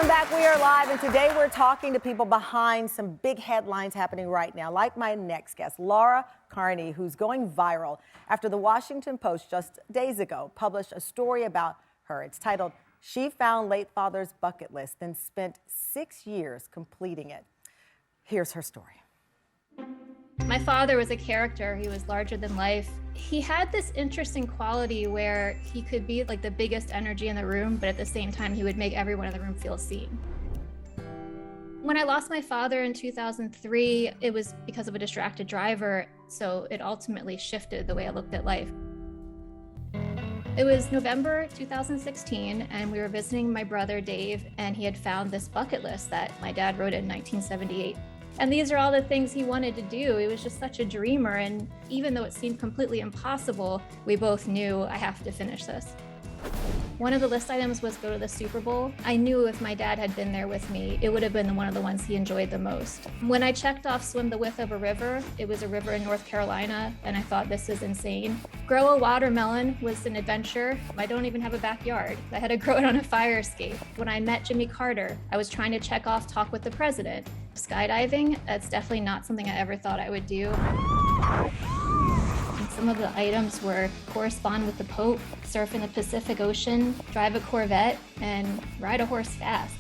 Welcome back. We are live, and today we're talking to people behind some big headlines happening right now, like my next guest, Laura Carney, who's going viral after the Washington Post just days ago published a story about her. It's titled, "She Found Late Father's Bucket List, Then Spent 6 Years Completing It." Here's her story. My father was a character. He was larger than life. He had this interesting quality where he could be like the biggest energy in the room, but at the same time, he would make everyone in the room feel seen. When I lost my father in 2003, it was because of a distracted driver, so it ultimately shifted the way I looked at life. It was November 2016, and we were visiting my brother Dave, and he had found this bucket list that my dad wrote in 1978. And these are all the things he wanted to do. He was just such a dreamer, and even though it seemed completely impossible, we both knew I have to finish this. One of the list items was go to the Super Bowl. I knew if my dad had been there with me, it would have been one of the ones he enjoyed the most. When I checked off swim the width of a river, it was a river in North Carolina, and I thought, this is insane. Grow a watermelon was an adventure. I don't even have a backyard. I had to grow it on a fire escape. When I met Jimmy Carter, I was trying to check off talk with the president. Skydiving, that's definitely not something I ever thought I would do. And some of the items were correspond with the Pope, surf in the Pacific Ocean, drive a Corvette, and ride a horse fast.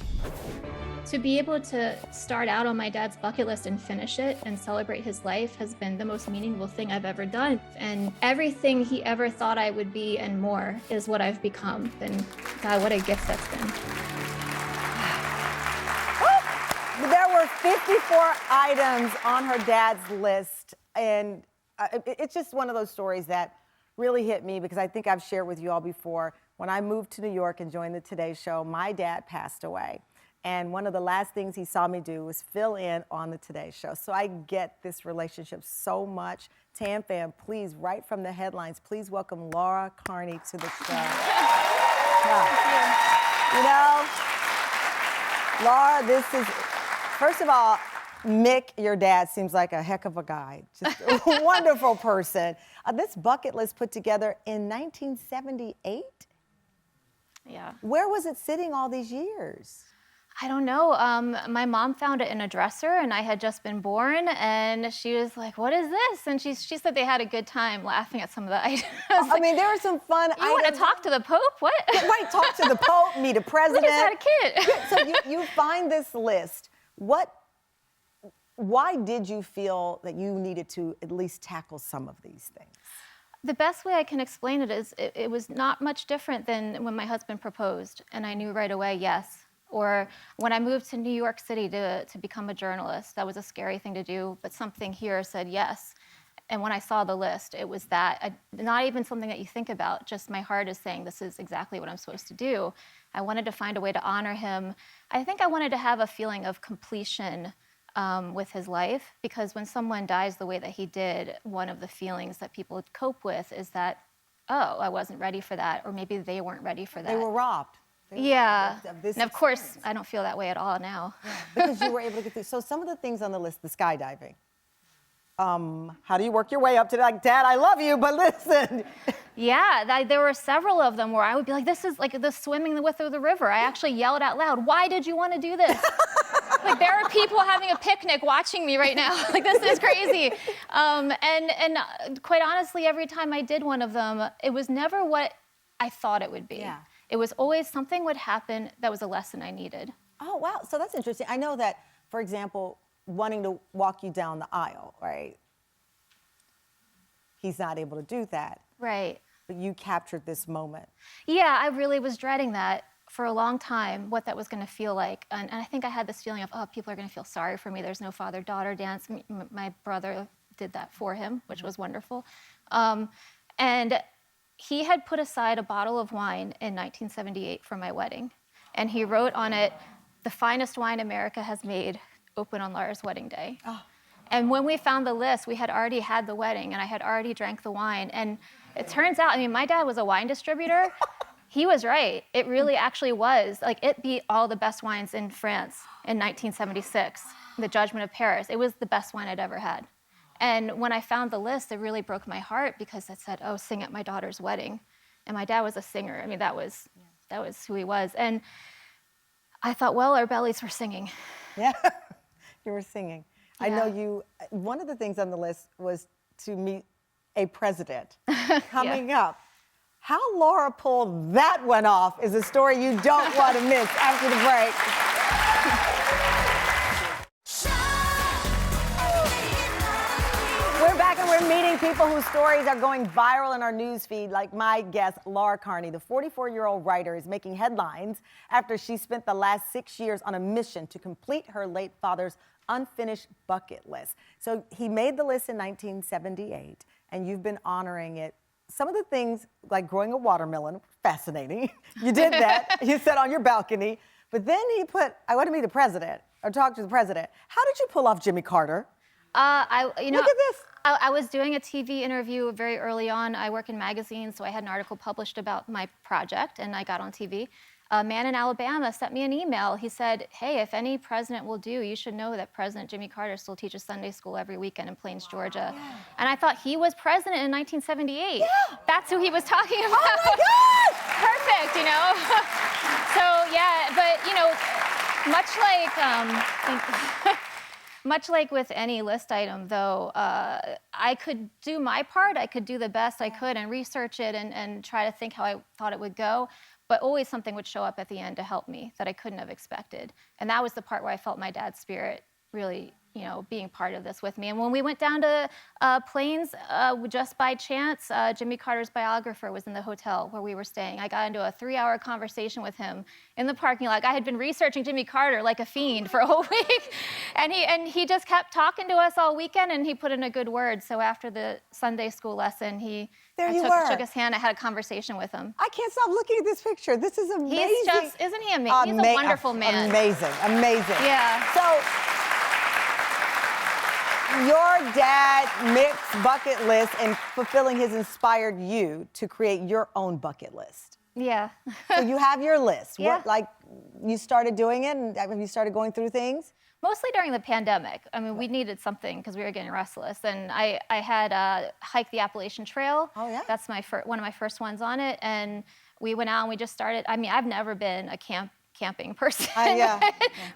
To be able to start out on my dad's bucket list and finish it and celebrate his life has been the most meaningful thing I've ever done. And everything he ever thought I would be and more is what I've become. And God, what a gift that's been. There were 54 items on her dad's list, and it's just one of those stories that really hit me because I think I've shared with you all before. When I moved to New York and joined the Today Show, my dad passed away. And one of the last things he saw me do was fill in on the Today Show. So I get this relationship so much. Tam fam, please, right from the headlines, please welcome Laura Carney to the show. You know, Laura, this is, first of all, Mick, your dad, seems like a heck of a guy. Just a wonderful person. This bucket list put together in 1978? Yeah. Where was it sitting all these years? I don't know. My mom found it in a dresser, and I had just been born, and she was like, "What is this?" And she said they had a good time laughing at some of the items. I mean, there were some fun items. You want to talk to the Pope? What? Right, talk to the Pope, meet a president. We just had a kid. So you find this list. Why did you feel that you needed to at least tackle some of these things? The best way I can explain it is it was not much different than when my husband proposed, and I knew right away, yes. Or when I moved to New York City to become a journalist, that was a scary thing to do, but something here said yes. And when I saw the list, it was that, not even something that you think about, just my heart is saying this is exactly what I'm supposed to do. I wanted to find a way to honor him. I think I wanted to have a feeling of completion with his life, because when someone dies the way that he did, one of the feelings that people cope with is that, oh, I wasn't ready for that, or maybe they weren't ready for that. They were robbed. Yeah, and of course, I don't feel that way at all now. Yeah, because you were able to get through. So some of the things on the list, the skydiving. How do you work your way up to like, Dad, I love you, but listen. Yeah, there were several of them where I would be like, this is like the swimming the width of the river. I actually yelled out loud, why did you want to do this? Like, there are people having a picnic watching me right now. Like, this is crazy. And quite honestly, every time I did one of them, it was never what I thought it would be. Yeah. It was always something would happen that was a lesson I needed. Oh, wow. So that's interesting. I know that, for example, wanting to walk you down the aisle, right? He's not able to do that. Right. But you captured this moment. Yeah, I really was dreading that for a long time, what that was going to feel like. And I think I had this feeling of, oh, people are going to feel sorry for me. There's no father-daughter dance. My brother did that for him, which was wonderful. And he had put aside a bottle of wine in 1978 for my wedding. And he wrote on it, "The finest wine America has made, open on Laura's wedding day." Oh. And when we found the list, we had already had the wedding, and I had already drank the wine. And it turns out, I mean, my dad was a wine distributor. He was right. It really actually was. Like, it beat all the best wines in France in 1976, the Judgment of Paris. It was the best wine I'd ever had. And when I found the list, it really broke my heart because it said, oh, sing at my daughter's wedding. And my dad was a singer. I mean, that was who he was. And I thought, well, our bellies were singing. Yeah, you were singing. I know Yeah. one of the things on the list was to meet a president coming up. How Laura pulled that one off is a story you don't want to miss after the break. We're back and we're meeting people whose stories are going viral in our news feed, like my guest, Laura Carney. The 44-year-old writer is making headlines after she spent the last 6 years on a mission to complete her late father's unfinished bucket list. So he made the list in 1978, and you've been honoring it. Some of the things, like growing a watermelon, fascinating. You did that. You sat on your balcony. But then he put, I want to meet the president, or talk to the president. How did you pull off Jimmy Carter? Look at this. I was doing a TV interview very early on. I work in magazines, so I had an article published about my project, and I got on TV. A man in Alabama sent me an email. He said, hey, if any president will do, you should know that President Jimmy Carter still teaches Sunday school every weekend in Plains, Georgia. Yeah. And I thought he was president in 1978. Yeah. That's who he was talking about. Oh my God! Perfect, you know? So, yeah, but, you know, much like with any list item, though, I could do my part. I could do the best I could and research it and try to think how I thought it would go. But always something would show up at the end to help me that I couldn't have expected. And that was the part where I felt my dad's spirit really, you know, being part of this with me. And when we went down to Plains, just by chance, Jimmy Carter's biographer was in the hotel where we were staying. I got into a 3-hour conversation with him in the parking lot. I had been researching Jimmy Carter like a fiend for a whole week. And he just kept talking to us all weekend, and he put in a good word. So after the Sunday school lesson, I shook his hand. I had a conversation with him. I can't stop looking at this picture. This is amazing. Isn't he amazing? He's a wonderful man. Amazing, amazing. Yeah. So, your dad mixed bucket list and fulfilling his inspired you to create your own bucket list. Yeah. So you have your list. Yeah. What, like, you started doing it, and have you started going through things? Mostly during the pandemic. I mean, we needed something because we were getting restless. And I had hiked the Appalachian Trail. Oh, yeah? That's one of my first ones on it. And we went out and we just started. I mean, I've never been a camping person. Yeah.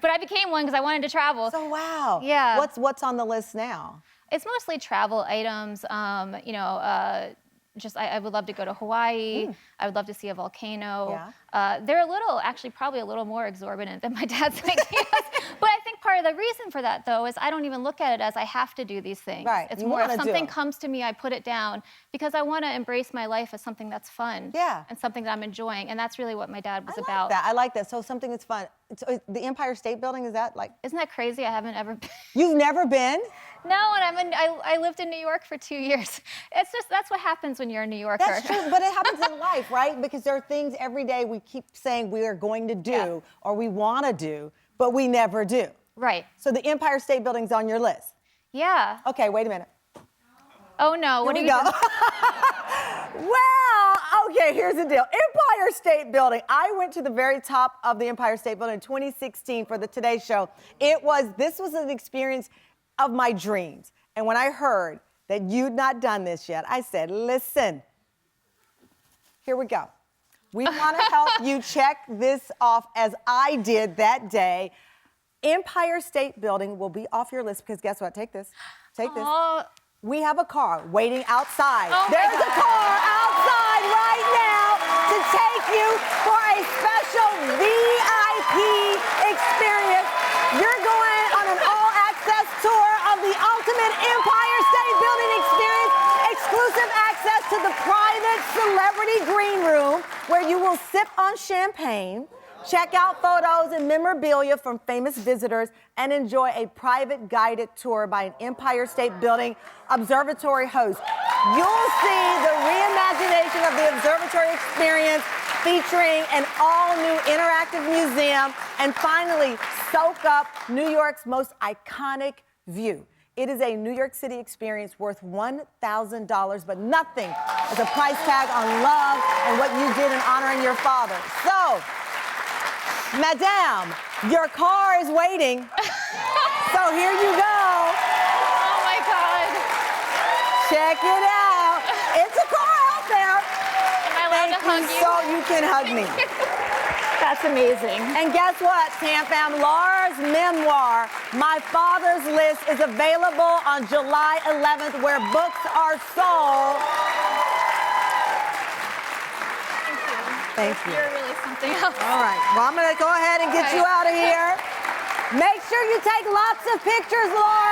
But I became one because I wanted to travel. So, wow. Yeah. What's on the list now? It's mostly travel items, you know, I would love to go to Hawaii. I would love to see a volcano. Yeah. They're probably a little more exorbitant than my dad's ideas. But I think part of the reason for that, though, is I don't even look at it as I have to do these things. Right. It's more if something comes to me, I put it down because I want to embrace my life as something that's fun. Yeah. And something that I'm enjoying. And that's really what my dad was about. I like that. So something that's fun. The Empire State Building, is that like? Isn't that crazy? I haven't ever been. You've never been? No, and I lived in New York for 2 years. That's what happens when you're a New Yorker. That's true, but it happens in life, right? Because there are things every day we keep saying we are going to do or we want to do, but we never do. Right. So the Empire State Building's on your list. Yeah. Okay, wait a minute. Oh no, what do you go? Well, okay, here's the deal. Empire State Building. I went to the very top of the Empire State Building in 2016 for the Today Show. This was an experience of my dreams. And when I heard that you'd not done this yet, I said, listen, here we go. We want to help you check this off as I did that day. Empire State Building will be off your list because guess what? Take this. Take this. We have a car waiting outside. There's a car outside right now to take you for a special VIP experience. You're going on an all-access tour of the ultimate Empire State Building experience, exclusive access to the private celebrity green room where you will sip on champagne, check out photos and memorabilia from famous visitors, and enjoy a private guided tour by an Empire State Building observatory host. You'll see the reimagination of the observatory experience featuring an all-new interactive museum, and finally, soak up New York's most iconic view. It is a New York City experience worth $1,000, but nothing is a price tag on love and what you did in honoring your father. So, Madame, your car is waiting. So here you go. Oh my God. Check it out. It's a car out there. Am I allowed to hug you? So you can hug me. That's amazing. And guess what, Tam Fam? Laura's memoir, My Father's List, is available on July 11th where books are sold. Thank you. You're really something else. All right. Well, I'm going to go ahead and get you out of here. Make sure you take lots of pictures, Laura.